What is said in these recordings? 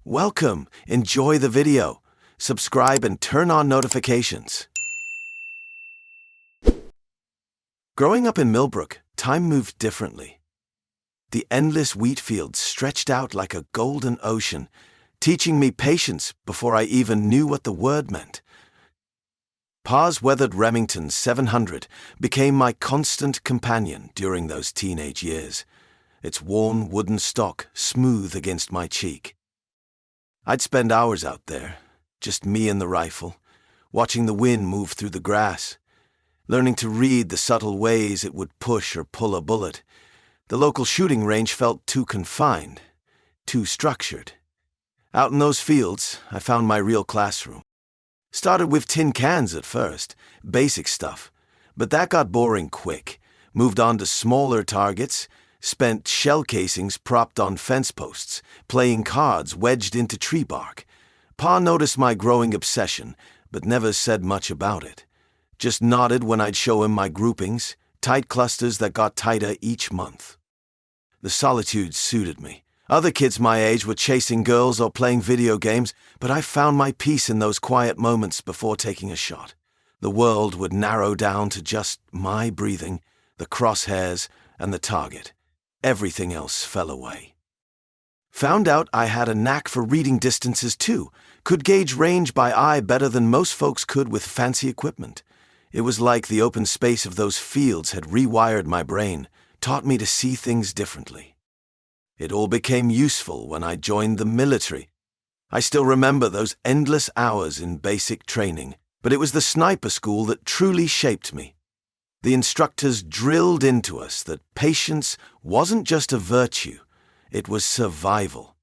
Welcome. Enjoy the video. Subscribe and turn on notifications. Growing up in Millbrook, time moved differently. The endless wheat fields stretched out like a golden ocean, teaching me patience before I even knew what the word meant. Pa's weathered Remington 700 became my constant companion during those teenage years, its worn wooden stock smooth against my cheek. I'd spend hours out there, just me and the rifle, watching the wind move through the grass, learning to read the subtle ways it would push or pull a bullet. The local shooting range felt too confined, too structured. Out in those fields, I found my real classroom. Started with tin cans at first, basic stuff, but that got boring quick. Moved on to smaller targets, spent shell casings propped on fence posts, playing cards wedged into tree bark. Pa noticed my growing obsession, but never said much about it. Just nodded when I'd show him my groupings, tight clusters that got tighter each month. The solitude suited me. Other kids my age were chasing girls or playing video games, but I found my peace in those quiet moments before taking a shot. The world would narrow down to just my breathing, the crosshairs, and the target. Everything else fell away. Found out I had a knack for reading distances too, could gauge range by eye better than most folks could with fancy equipment. It was like the open space of those fields had rewired my brain, taught me to see things differently. It all became useful when I joined the military. I still remember those endless hours in basic training, but it was the sniper school that truly shaped me. The instructors drilled into us that patience wasn't just a virtue, it was survival.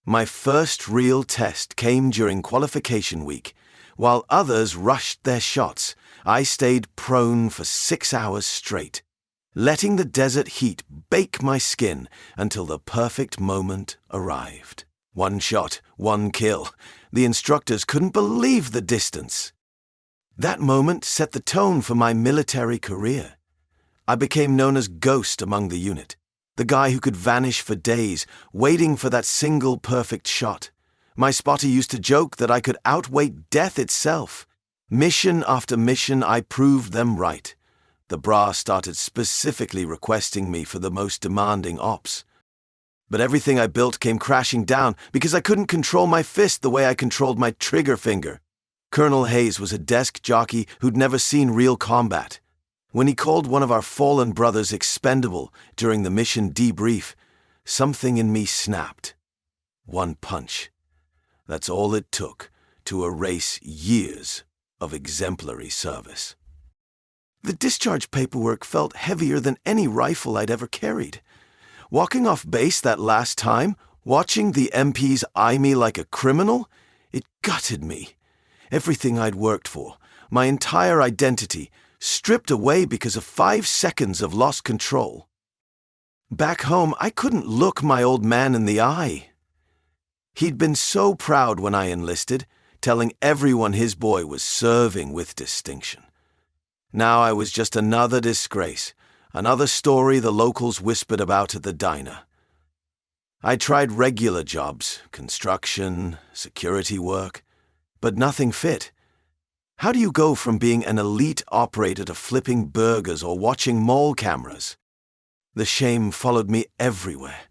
My first real test came during qualification week. While others rushed their shots, I stayed prone for 6 hours straight, letting the desert heat bake my skin until the perfect moment arrived. 1 shot, 1 kill. The instructors couldn't believe the distance. That moment set the tone for my military career. I became known as Ghost among the unit, the guy who could vanish for days, waiting for that single perfect shot. My spotter used to joke that I could outweight death itself. Mission after mission, I proved them right. The brass started specifically requesting me for the most demanding ops. But everything I built came crashing down because I couldn't control my fist the way I controlled my trigger finger. Colonel Hayes was a desk jockey who'd never seen real combat. When he called one of our fallen brothers expendable during the mission debrief, something in me snapped. 1 punch. That's all it took to erase years of exemplary service. The discharge paperwork felt heavier than any rifle I'd ever carried. Walking off base that last time, watching the MPs eye me like a criminal, it gutted me. Everything I'd worked for, my entire identity, stripped away because of 5 seconds of lost control. Back home, I couldn't look my old man in the eye. He'd been so proud when I enlisted, telling everyone his boy was serving with distinction. Now I was just another disgrace, another story the locals whispered about at the diner. I tried regular jobs, construction, security work, but nothing fit. How do you go from being an elite operator to flipping burgers or watching mall cameras? The shame followed me everywhere,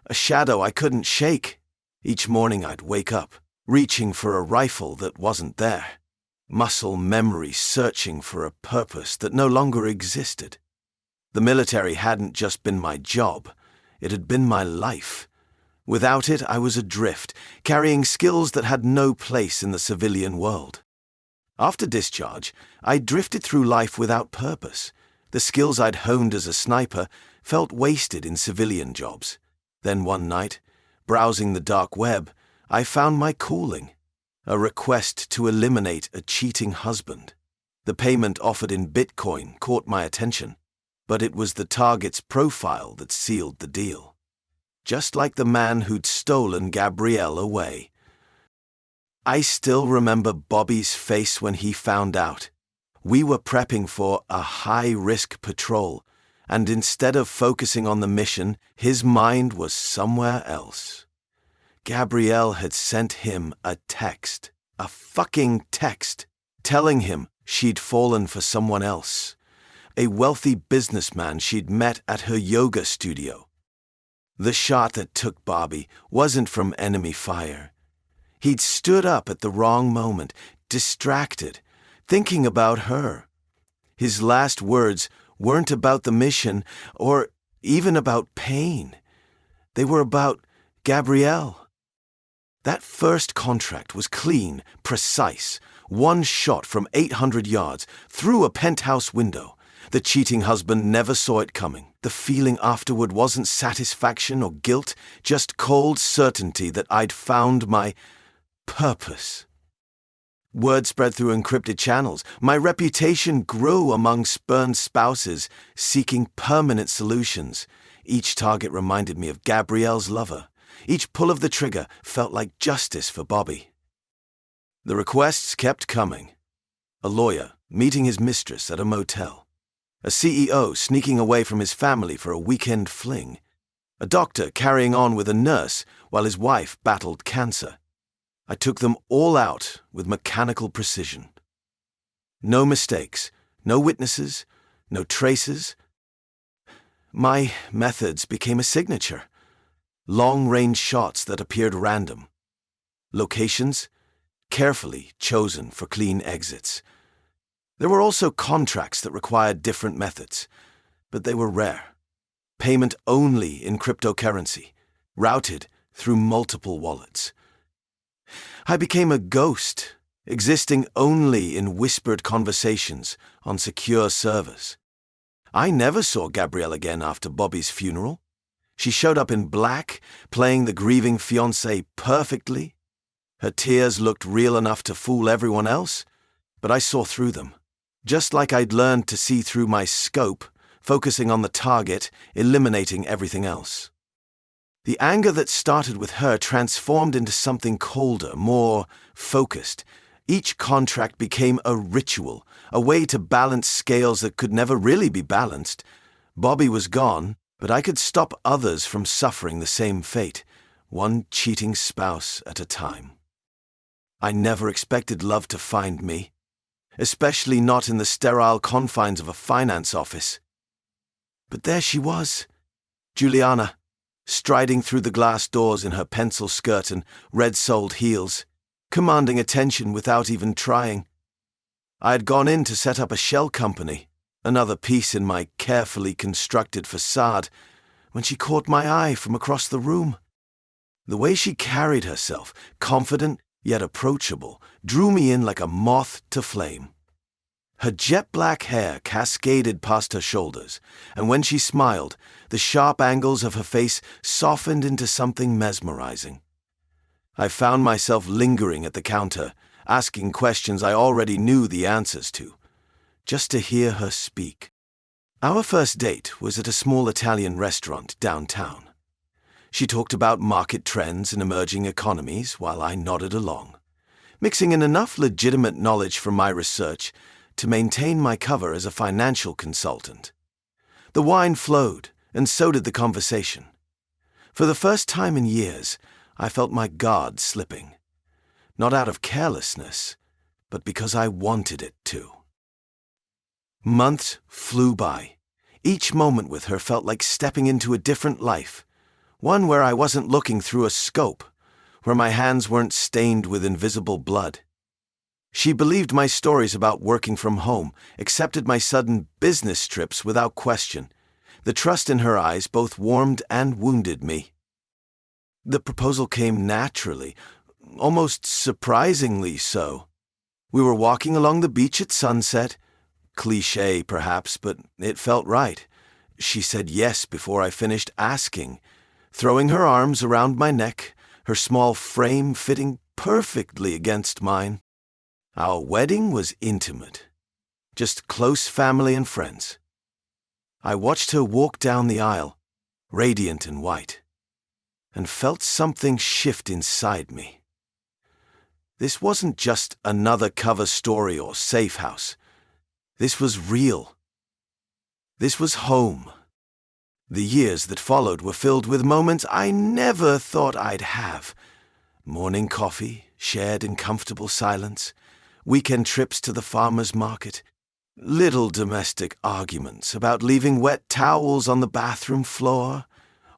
a shadow I couldn't shake. Each morning I'd wake up, reaching for a rifle that wasn't there, muscle memory searching for a purpose that no longer existed. The military hadn't just been my job, it had been my life. Without it, I was adrift, carrying skills that had no place in the civilian world. After discharge, I drifted through life without purpose. The skills I'd honed as a sniper felt wasted in civilian jobs. Then one night, browsing the dark web, I found my calling, a request to eliminate a cheating husband. The payment offered in Bitcoin caught my attention, but it was the target's profile that sealed the deal. Just like the man who'd stolen Gabrielle away. I still remember Bobby's face when he found out. We were prepping for a high-risk patrol, and instead of focusing on the mission, his mind was somewhere else. Gabrielle had sent him a text, a fucking text, telling him she'd fallen for someone else, a wealthy businessman she'd met at her yoga studio. The shot that took Bobby wasn't from enemy fire. He'd stood up at the wrong moment, distracted, thinking about her. His last words weren't about the mission or even about pain. They were about Gabrielle. That first contract was clean, precise, one shot from 800 yards, through a penthouse window. The cheating husband never saw it coming. The feeling afterward wasn't satisfaction or guilt, just cold certainty that I'd found my purpose. Word spread through encrypted channels. My reputation grew among spurned spouses seeking permanent solutions. Each target reminded me of Gabrielle's lover. Each pull of the trigger felt like justice for Bobby. The requests kept coming. A lawyer meeting his mistress at a motel. A CEO sneaking away from his family for a weekend fling. A doctor carrying on with a nurse while his wife battled cancer. I took them all out with mechanical precision. No mistakes, no witnesses, no traces. My methods became a signature. Long-range shots that appeared random. Locations carefully chosen for clean exits. There were also contracts that required different methods, but they were rare. Payment only in cryptocurrency, routed through multiple wallets. I became a ghost, existing only in whispered conversations on secure servers. I never saw Gabrielle again after Bobby's funeral. She showed up in black, playing the grieving fiancé perfectly. Her tears looked real enough to fool everyone else, but I saw through them. Just like I'd learned to see through my scope, focusing on the target, eliminating everything else. The anger that started with her transformed into something colder, more focused. Each contract became a ritual, a way to balance scales that could never really be balanced. Bobby was gone, but I could stop others from suffering the same fate, one cheating spouse at a time. I never expected love to find me, especially not in the sterile confines of a finance office. But there she was, Juliana, striding through the glass doors in her pencil skirt and red-soled heels, commanding attention without even trying. I had gone in to set up a shell company, another piece in my carefully constructed facade, when she caught my eye from across the room. The way she carried herself, confident yet approachable, drew me in like a moth to flame. Her jet-black hair cascaded past her shoulders, and when she smiled, the sharp angles of her face softened into something mesmerizing. I found myself lingering at the counter, asking questions I already knew the answers to, just to hear her speak. Our first date was at a small Italian restaurant downtown. She talked about market trends and emerging economies while I nodded along, mixing in enough legitimate knowledge from my research to maintain my cover as a financial consultant. The wine flowed, and so did the conversation. For the first time in years, I felt my guard slipping. Not out of carelessness, but because I wanted it to. Months flew by. Each moment with her felt like stepping into a different life, one where I wasn't looking through a scope, where my hands weren't stained with invisible blood. She believed my stories about working from home, accepted my sudden business trips without question. The trust in her eyes both warmed and wounded me. The proposal came naturally, almost surprisingly so. We were walking along the beach at sunset. Cliché, perhaps, but it felt right. She said yes before I finished asking, throwing her arms around my neck, her small frame fitting perfectly against mine. Our wedding was intimate, just close family and friends. I watched her walk down the aisle, radiant and white, and felt something shift inside me. This wasn't just another cover story or safe house. This was real. This was home. The years that followed were filled with moments I never thought I'd have. Morning coffee, shared in comfortable silence, weekend trips to the farmer's market, little domestic arguments about leaving wet towels on the bathroom floor,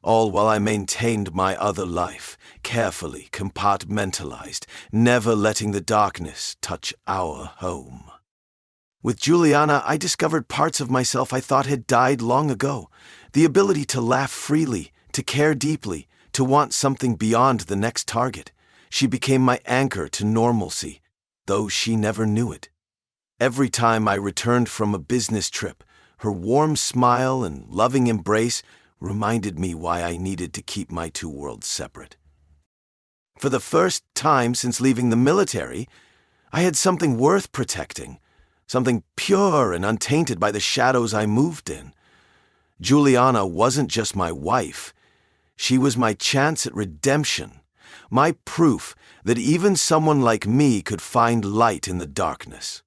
all while I maintained my other life, carefully compartmentalized, never letting the darkness touch our home. With Juliana, I discovered parts of myself I thought had died long ago. The ability to laugh freely, to care deeply, to want something beyond the next target. She became my anchor to normalcy, though she never knew it. Every time I returned from a business trip, her warm smile and loving embrace reminded me why I needed to keep my two worlds separate. For the first time since leaving the military, I had something worth protecting, something pure and untainted by the shadows I moved in. Juliana wasn't just my wife. She was my chance at redemption, my proof that even someone like me could find light in the darkness.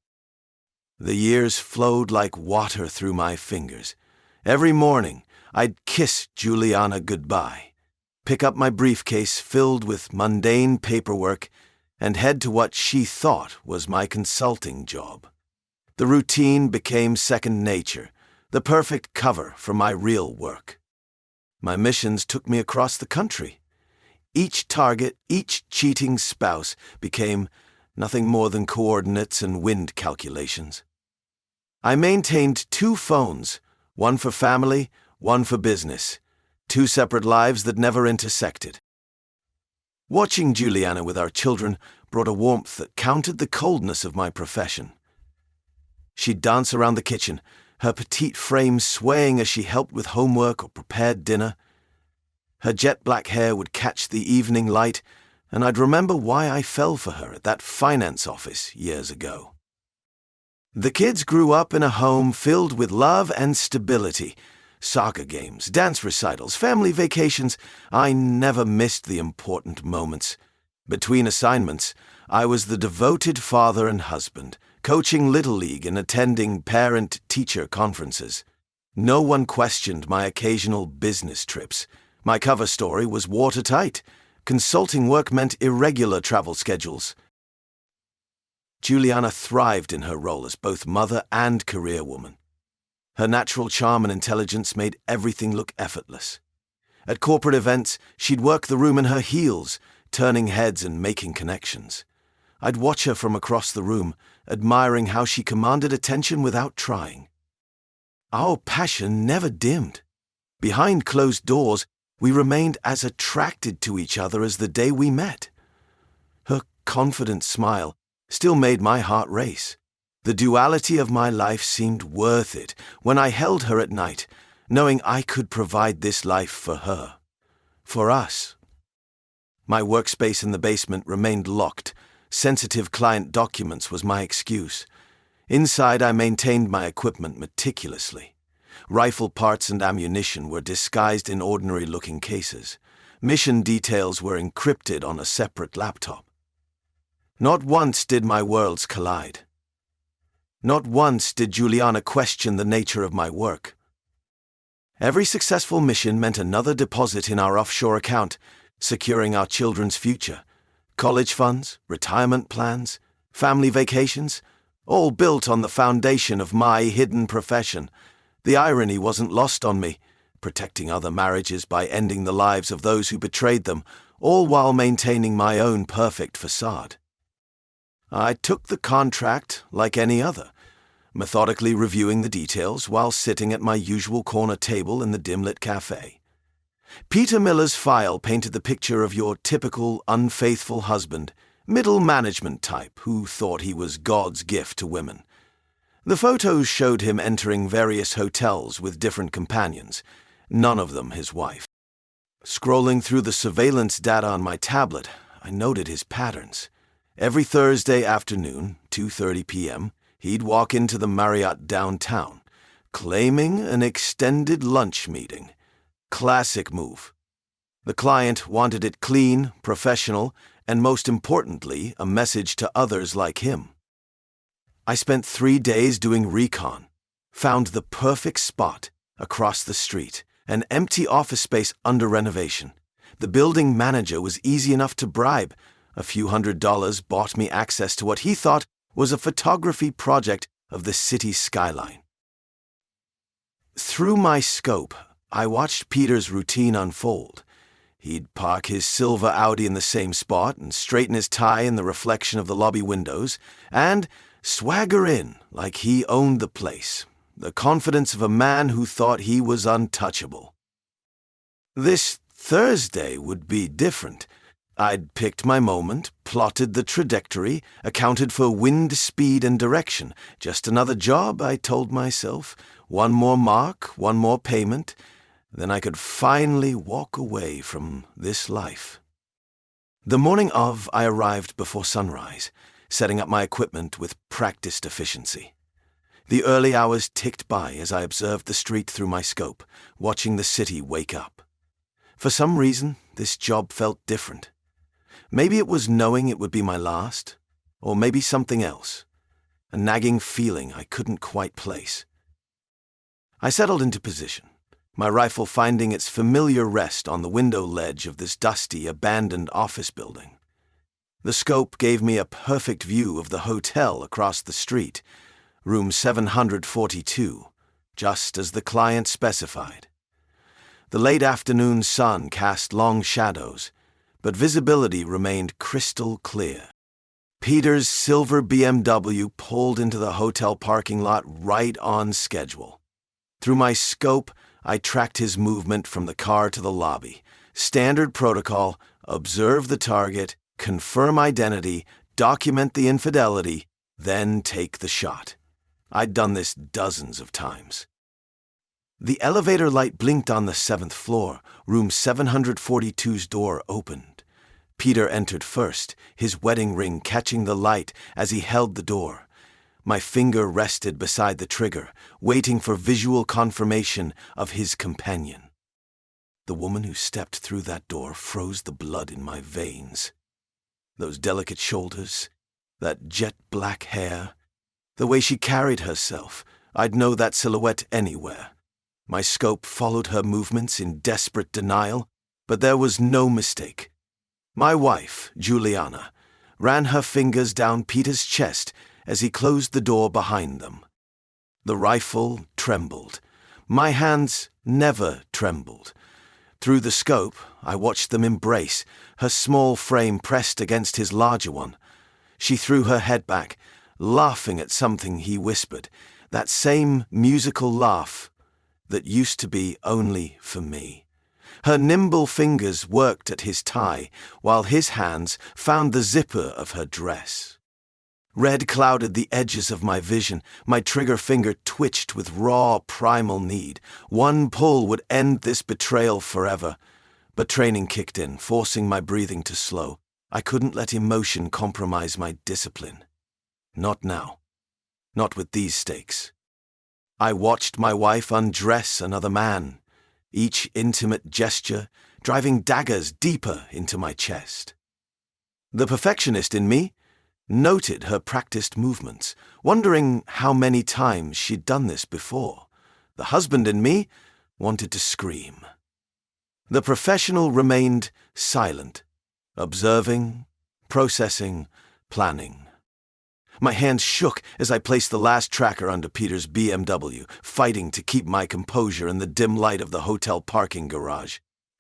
The years flowed like water through my fingers. Every morning, I'd kiss Juliana goodbye, pick up my briefcase filled with mundane paperwork, and head to what she thought was my consulting job. The routine became second nature, the perfect cover for my real work. My missions took me across the country. Each target, each cheating spouse became nothing more than coordinates and wind calculations. I maintained 2 phones, one for family, one for business, 2 separate lives that never intersected. Watching Juliana with our children brought a warmth that countered the coldness of my profession. She'd dance around the kitchen, her petite frame swaying as she helped with homework or prepared dinner. Her jet black hair would catch the evening light, and I'd remember why I fell for her at that finance office years ago. The kids grew up in a home filled with love and stability. Soccer games, dance recitals, family vacations. I never missed the important moments. Between assignments, I was the devoted father and husband, coaching Little League and attending parent-teacher conferences. No one questioned my occasional business trips. My cover story was watertight. Consulting work meant irregular travel schedules. Juliana thrived in her role as both mother and career woman. Her natural charm and intelligence made everything look effortless. At corporate events, she'd work the room in her heels, turning heads and making connections. I'd watch her from across the room, admiring how she commanded attention without trying. Our passion never dimmed. Behind closed doors, we remained as attracted to each other as the day we met. Her confident smile still made my heart race. The duality of my life seemed worth it when I held her at night, knowing I could provide this life for her. For us. My workspace in the basement remained locked. Sensitive client documents was my excuse. Inside, I maintained my equipment meticulously. Rifle parts and ammunition were disguised in ordinary-looking cases. Mission details were encrypted on a separate laptop. Not once did my worlds collide. Not once did Juliana question the nature of my work. Every successful mission meant another deposit in our offshore account, securing our children's future. College funds, retirement plans, family vacations, all built on the foundation of my hidden profession. The irony wasn't lost on me, protecting other marriages by ending the lives of those who betrayed them, all while maintaining my own perfect facade. I took the contract like any other, methodically reviewing the details while sitting at my usual corner table in the dim-lit cafe. Peter Miller's file painted the picture of your typical unfaithful husband, middle management type who thought he was God's gift to women. The photos showed him entering various hotels with different companions, none of them his wife. Scrolling through the surveillance data on my tablet, I noted his patterns. Every Thursday afternoon, 2:30 p.m., he'd walk into the Marriott downtown, claiming an extended lunch meeting. Classic move. The client wanted it clean, professional, and most importantly, a message to others like him. I spent 3 days doing recon, found the perfect spot across the street, an empty office space under renovation. The building manager was easy enough to bribe, A few $100s bought me access to what he thought was a photography project of the city skyline. Through my scope, I watched Peter's routine unfold. He'd park his silver Audi in the same spot and straighten his tie in the reflection of the lobby windows, and swagger in like he owned the place, the confidence of a man who thought he was untouchable. This Thursday would be different. I'd picked my moment, plotted the trajectory, accounted for wind, speed, and direction. Just another job, I told myself. One more mark, one more payment. Then I could finally walk away from this life. The morning of, I arrived before sunrise, setting up my equipment with practiced efficiency. The early hours ticked by as I observed the street through my scope, watching the city wake up. For some reason, this job felt different. Maybe it was knowing it would be my last, or maybe something else, a nagging feeling I couldn't quite place. I settled into position, my rifle finding its familiar rest on the window ledge of this dusty, abandoned office building. The scope gave me a perfect view of the hotel across the street, room 742, just as the client specified. The late afternoon sun cast long shadows, but visibility remained crystal clear. Peter's silver BMW pulled into the hotel parking lot right on schedule. Through my scope, I tracked his movement from the car to the lobby. Standard protocol: observe the target, confirm identity, document the infidelity, then take the shot. I'd done this dozens of times. The elevator light blinked on the 7th floor. Room 742's door opened. Peter entered first, his wedding ring catching the light as he held the door. My finger rested beside the trigger, waiting for visual confirmation of his companion. The woman who stepped through that door froze the blood in my veins. Those delicate shoulders, that jet-black hair, the way she carried herself, I'd know that silhouette anywhere. My scope followed her movements in desperate denial, but there was no mistake. My wife, Juliana, ran her fingers down Peter's chest as he closed the door behind them. The rifle trembled. My hands never trembled. Through the scope, I watched them embrace, her small frame pressed against his larger one. She threw her head back, laughing at something he whispered, that same musical laugh that used to be only for me. Her nimble fingers worked at his tie, while his hands found the zipper of her dress. Red clouded the edges of my vision. My trigger finger twitched with raw, primal need. One pull would end this betrayal forever. But training kicked in, forcing my breathing to slow. I couldn't let emotion compromise my discipline. Not now. Not with these stakes. I watched my wife undress another man, each intimate gesture driving daggers deeper into my chest. The perfectionist in me noted her practiced movements, wondering how many times she'd done this before. The husband in me wanted to scream. The professional remained silent, observing, processing, planning. My hands shook as I placed the last tracker under Peter's BMW, fighting to keep my composure in the dim light of the hotel parking garage.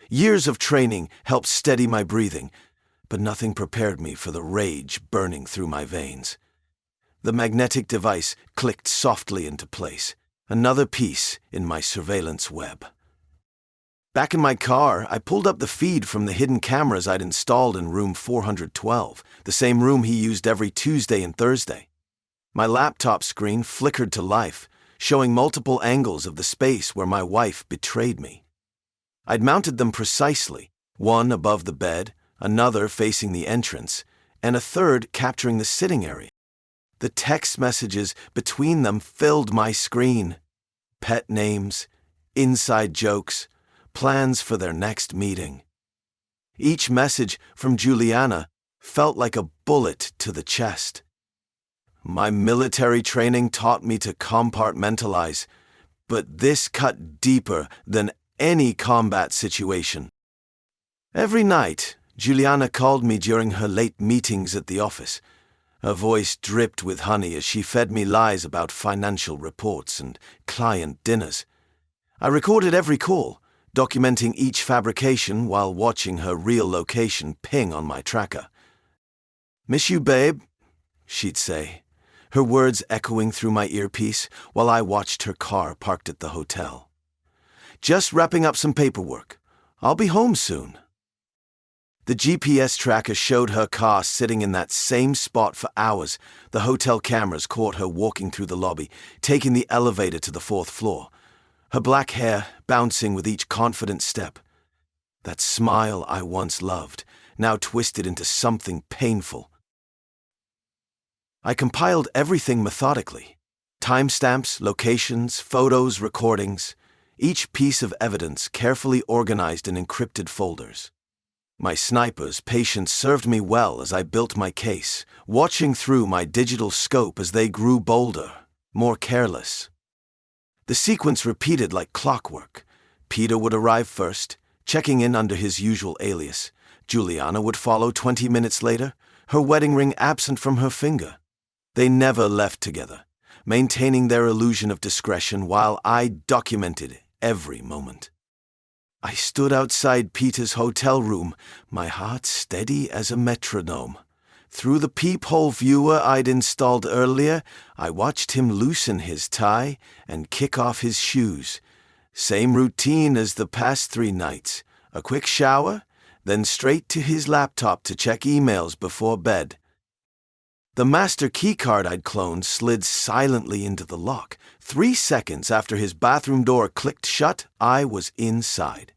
Years of training helped steady my breathing, but nothing prepared me for the rage burning through my veins. The magnetic device clicked softly into place, another piece in my surveillance web. Back in my car, I pulled up the feed from the hidden cameras I'd installed in room 412, the same room he used every Tuesday and Thursday. My laptop screen flickered to life, showing multiple angles of the space where my wife betrayed me. I'd mounted them precisely, one above the bed, another facing the entrance, and a third capturing the sitting area. The text messages between them filled my screen. Pet names, inside jokes, plans for their next meeting. Each message from Juliana felt like a bullet to the chest. My military training taught me to compartmentalize, but this cut deeper than any combat situation. Every night, Juliana called me during her late meetings at the office. Her voice dripped with honey as she fed me lies about financial reports and client dinners. I recorded every call, documenting each fabrication while watching her real location ping on my tracker. "Miss you, babe," she'd say, her words echoing through my earpiece while I watched her car parked at the hotel. "Just wrapping up some paperwork. I'll be home soon." The GPS tracker showed her car sitting in that same spot for hours. The hotel cameras caught her walking through the lobby, taking the elevator to the 4th floor, her black hair bouncing with each confident step. That smile I once loved, now twisted into something painful. I compiled everything methodically. Timestamps, locations, photos, recordings, each piece of evidence carefully organized in encrypted folders. My sniper's patience served me well as I built my case, watching through my digital scope as they grew bolder, more careless. The sequence repeated like clockwork. Peter would arrive first, checking in under his usual alias. Juliana would follow 20 minutes later, her wedding ring absent from her finger. They never left together, maintaining their illusion of discretion while I documented every moment. I stood outside Peter's hotel room, my heart steady as a metronome. Through the peephole viewer I'd installed earlier, I watched him loosen his tie and kick off his shoes. Same routine as the past 3 nights. A quick shower, then straight to his laptop to check emails before bed. The master keycard I'd cloned slid silently into the lock. 3 seconds after his bathroom door clicked shut, I was inside.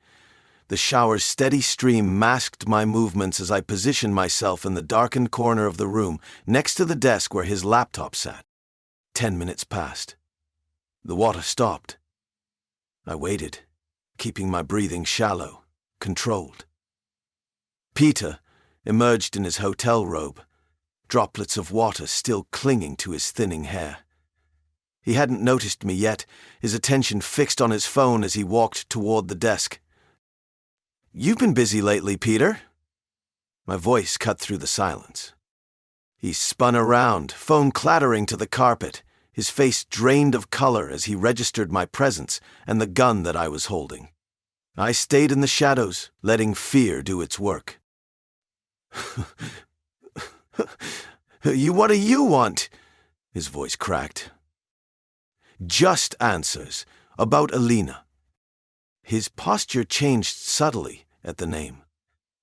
The shower's steady stream masked my movements as I positioned myself in the darkened corner of the room, next to the desk where his laptop sat. 10 minutes passed. The water stopped. I waited, keeping my breathing shallow, controlled. Peter emerged in his hotel robe, droplets of water still clinging to his thinning hair. He hadn't noticed me yet, his attention fixed on his phone as he walked toward the desk. "You've been busy lately, Peter." My voice cut through the silence. He spun around, phone clattering to the carpet, his face drained of color as he registered my presence and the gun that I was holding. I stayed in the shadows, letting fear do its work. What do you want?" His voice cracked. "Just answers. About Alina." His posture changed subtly at the name.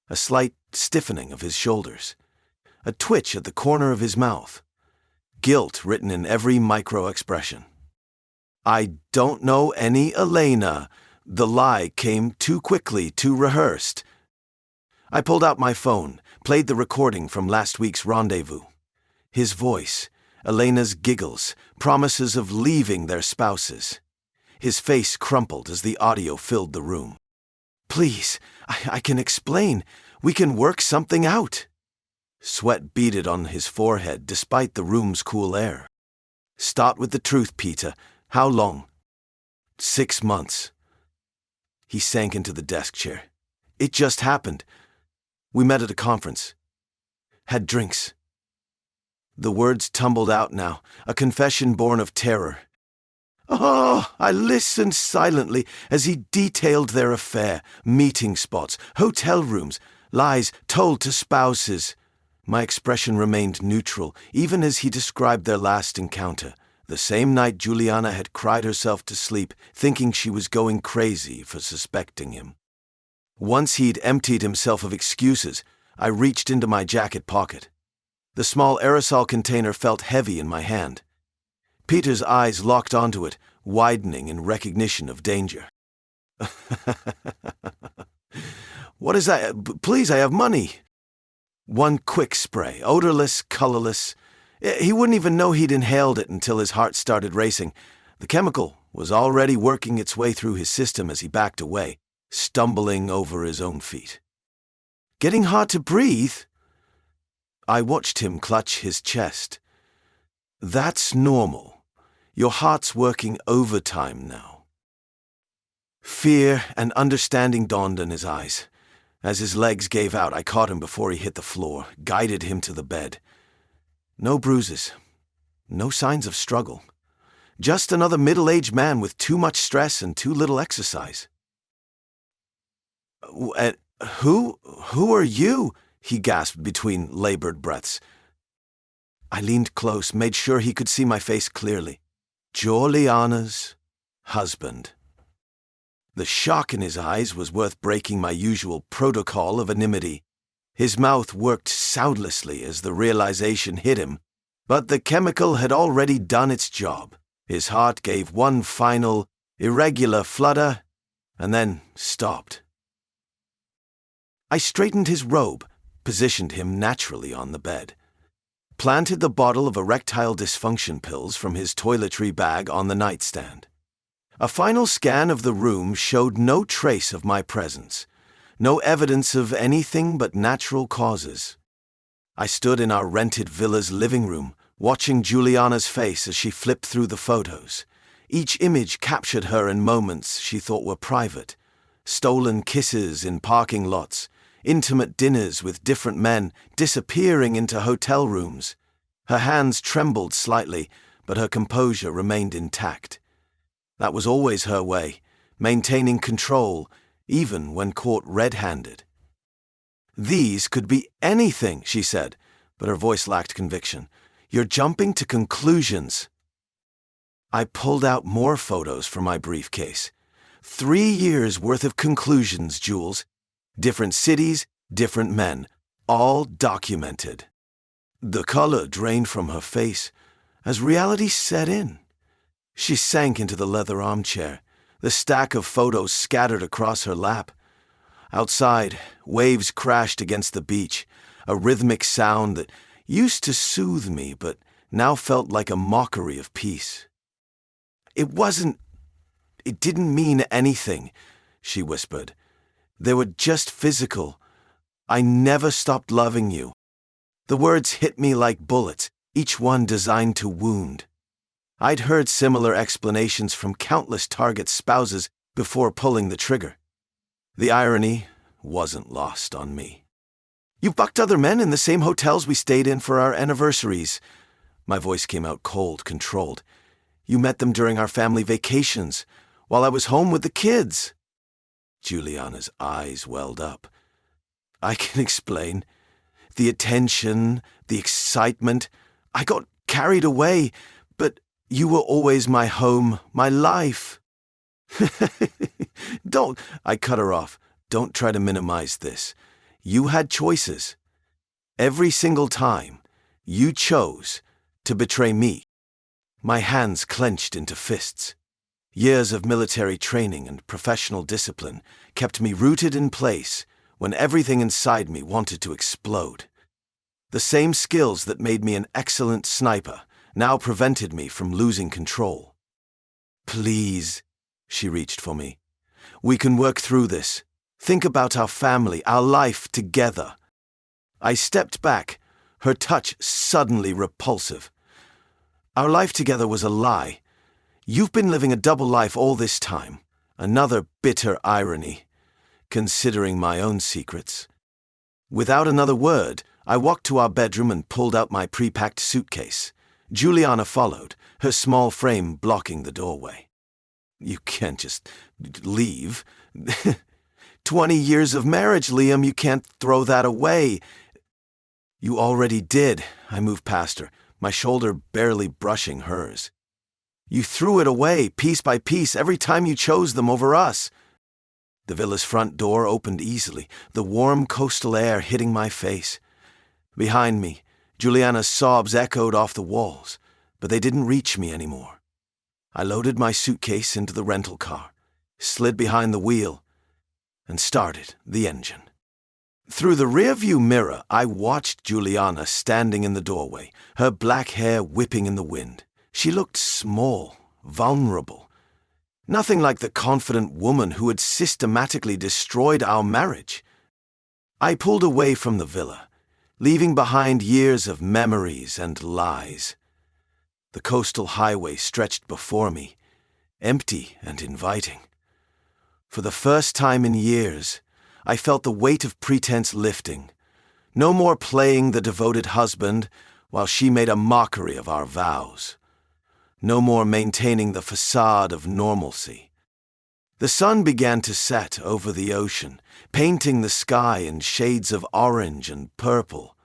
A slight stiffening of his shoulders. A twitch at the corner of his mouth. Guilt written in every micro-expression. "I don't know any Elena. The lie came too quickly, too rehearsed." I pulled out my phone, played the recording from last week's rendezvous. His voice, Elena's giggles, promises of leaving their spouses. His face crumpled as the audio filled the room. "Please, I can explain. We can work something out." Sweat beaded on his forehead despite the room's cool air. "Start with the truth, Peter. How long?" 6 months. He sank into the desk chair. "It just happened. We met at a conference. Had drinks." The words tumbled out now, a confession born of terror. Oh, I listened silently as he detailed their affair, meeting spots, hotel rooms, lies told to spouses. My expression remained neutral, even as he described their last encounter, the same night Juliana had cried herself to sleep, thinking she was going crazy for suspecting him. Once he'd emptied himself of excuses, I reached into my jacket pocket. The small aerosol container felt heavy in my hand. Peter's eyes locked onto it, widening in recognition of danger. "What is that? Please, I have money." One quick spray, odorless, colorless. He wouldn't even know he'd inhaled it until his heart started racing. The chemical was already working its way through his system as he backed away, stumbling over his own feet. "Getting hard to breathe?" I watched him clutch his chest. "That's normal. Your heart's working overtime now." Fear and understanding dawned in his eyes. As his legs gave out, I caught him before he hit the floor, guided him to the bed. No bruises. No signs of struggle. Just another middle-aged man with too much stress and too little exercise. Who are you?" he gasped between labored breaths. I leaned close, made sure he could see my face clearly. Juliana's husband. The shock in his eyes was worth breaking my usual protocol of anonymity. His mouth worked soundlessly as the realization hit him, but the chemical had already done its job. His heart gave one final, irregular flutter, and then stopped. I straightened his robe, positioned him naturally on the bed, planted the bottle of erectile dysfunction pills from his toiletry bag on the nightstand. A final scan of the room showed no trace of my presence, no evidence of anything but natural causes. I stood in our rented villa's living room, watching Juliana's face as she flipped through the photos. Each image captured her in moments she thought were private. Stolen kisses in parking lots, intimate dinners with different men, disappearing into hotel rooms. Her hands trembled slightly, but her composure remained intact. That was always her way, maintaining control, even when caught red-handed. "These could be anything," she said, but her voice lacked conviction. "You're jumping to conclusions." I pulled out more photos from my briefcase. 3 years' worth of conclusions, Jules. Different cities, different men, all documented. The color drained from her face as reality set in. She sank into the leather armchair, the stack of photos scattered across her lap. Outside, waves crashed against the beach, a rhythmic sound that used to soothe me but now felt like a mockery of peace. It didn't mean anything," she whispered. "They were just physical. I never stopped loving you." The words hit me like bullets, each one designed to wound. I'd heard similar explanations from countless target spouses before pulling the trigger. The irony wasn't lost on me. "You bucked other men in the same hotels we stayed in for our anniversaries." My voice came out cold, controlled. "You met them during our family vacations, while I was home with the kids." Juliana's eyes welled up. "I can explain. The attention, the excitement. I got carried away, but you were always my home, my life." "Don't," I cut her off. "Don't try to minimize this. You had choices. Every single time, you chose to betray me." My hands clenched into fists. Years of military training and professional discipline kept me rooted in place when everything inside me wanted to explode. The same skills that made me an excellent sniper now prevented me from losing control. "Please," she reached for me. "We can work through this. Think about our family, our life together." I stepped back, her touch suddenly repulsive. "Our life together was a lie. You've been living a double life all this time." Another bitter irony, considering my own secrets. Without another word, I walked to our bedroom and pulled out my pre-packed suitcase. Juliana followed, her small frame blocking the doorway. "You can't just leave. 20 years of marriage, Liam, you can't throw that away." "You already did." I moved past her, my shoulder barely brushing hers. "You threw it away, piece by piece, every time you chose them over us." The villa's front door opened easily, the warm coastal air hitting my face. Behind me, Juliana's sobs echoed off the walls, but they didn't reach me anymore. I loaded my suitcase into the rental car, slid behind the wheel, and started the engine. Through the rearview mirror, I watched Juliana standing in the doorway, her black hair whipping in the wind. She looked small, vulnerable. Nothing like the confident woman who had systematically destroyed our marriage. I pulled away from the villa, leaving behind years of memories and lies. The coastal highway stretched before me, empty and inviting. For the first time in years, I felt the weight of pretense lifting. No more playing the devoted husband while she made a mockery of our vows. No more maintaining the facade of normalcy. The sun began to set over the ocean, painting the sky in shades of orange and purple.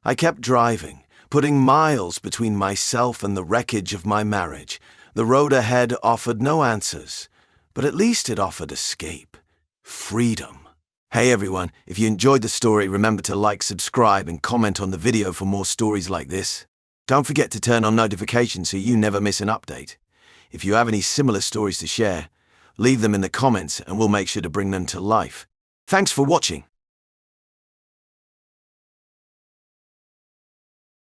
I kept driving, putting miles between myself and the wreckage of my marriage. The road ahead offered no answers, but at least it offered escape. Freedom. Hey everyone, if you enjoyed the story, remember to like, subscribe, and comment on the video for more stories like this. Don't forget to turn on notifications so you never miss an update. If you have any similar stories to share, leave them in the comments and we'll make sure to bring them to life. Thanks for watching.